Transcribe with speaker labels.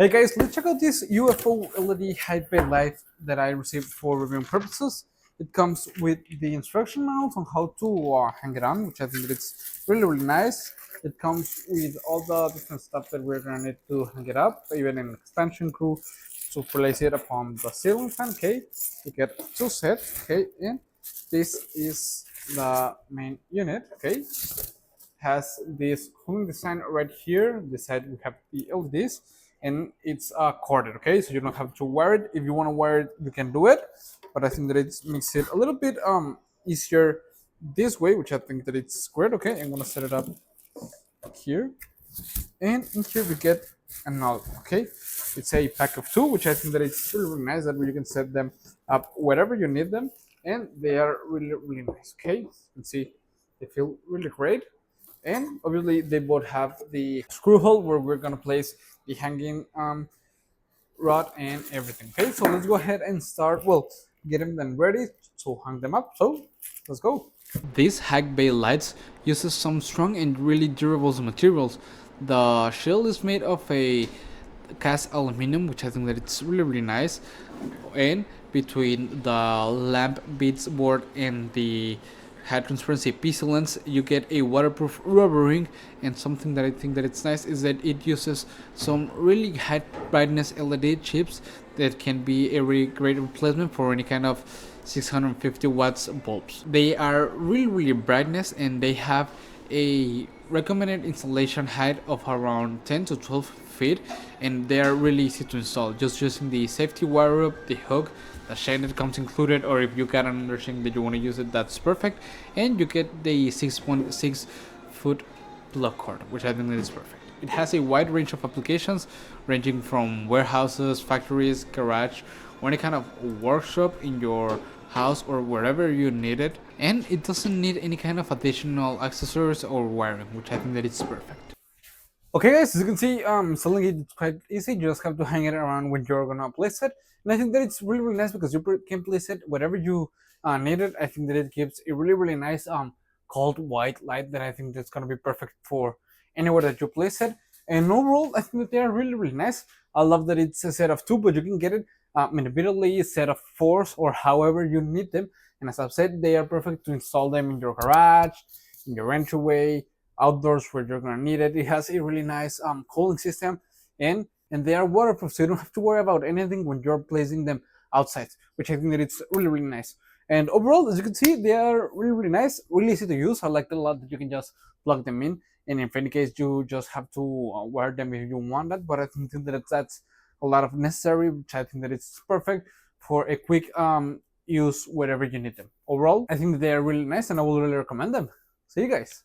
Speaker 1: Hey guys, let's check out this UFO LED high-bay light that I received for reviewing purposes. It comes with the instruction manuals on how to hang it on, which I think it's really nice. It comes with all the different stuff that we're gonna need to hang it up, even an extension screw to place it upon the ceiling fan. Okay, you get two sets. Okay, and this is the main unit. Okay, has this cooling design right here. This side we have the LEDs, and it's corded. Okay, so you don't have to wear it. If you want to wear it, you can do it, but I think that it makes it a little bit easier this way, which I think that it's great. Okay, I'm gonna set it up here, and in here we get another. Okay, it's a pack of two, which I think that it's really nice that you can set them up wherever you need them, and they are really nice. Okay, you can see they feel really great. And obviously they both have the screw hole where we're gonna place the hanging rod and everything. Okay, so let's go ahead and start, well, getting them ready to hang them up. So let's go. These high-bay lights uses some strong and really durable materials. The shell is made of a cast aluminum, which I think that it's really nice, and between the lamp beads board and the high transparency PC lens, you get a waterproof rubber ring. And something that I think that it's nice is that it uses some really high brightness LED chips that can be a really great replacement for any kind of 650 watts bulbs. They are really brightness, and they have a recommended installation height of around 10 to 12 feet, and they are really easy to install just using the safety wire rope, the hook, the chain that comes included, or if you got another thing that you want to use it, that's perfect. And you get the 6.6 foot plug cord, which I think that is perfect. It has a wide range of applications ranging from warehouses, factories, garage, or any kind of workshop in your house or wherever you need it, and it doesn't need any kind of additional accessories or wiring, which I think that it's perfect. Okay guys, as you can see, installing it is quite easy. You just have to hang it around when you're gonna place it, and I think that it's really nice because you can place it wherever you need it. I think that it gives a really nice cold white light that I think that's gonna be perfect for anywhere that you place it. And overall, I think that they are really nice. I love that it's a set of two, but you can get it individually, a set of fours, or however you need them. And as I've said, they are perfect to install them in your garage, in your entryway, outdoors where you're gonna need it. It has a really nice cooling system, and they are waterproof, so you don't have to worry about anything when you're placing them outside, which I think that it's really nice. And overall, as you can see, they are really nice, really easy to use. I like it a lot that you can just plug them in, and if any case you just have to wear them if you want that. But I think that that's a lot of necessary, which I think that it's perfect for a quick use wherever you need them. Overall, I think that they are really nice, and I will really recommend them. See you guys.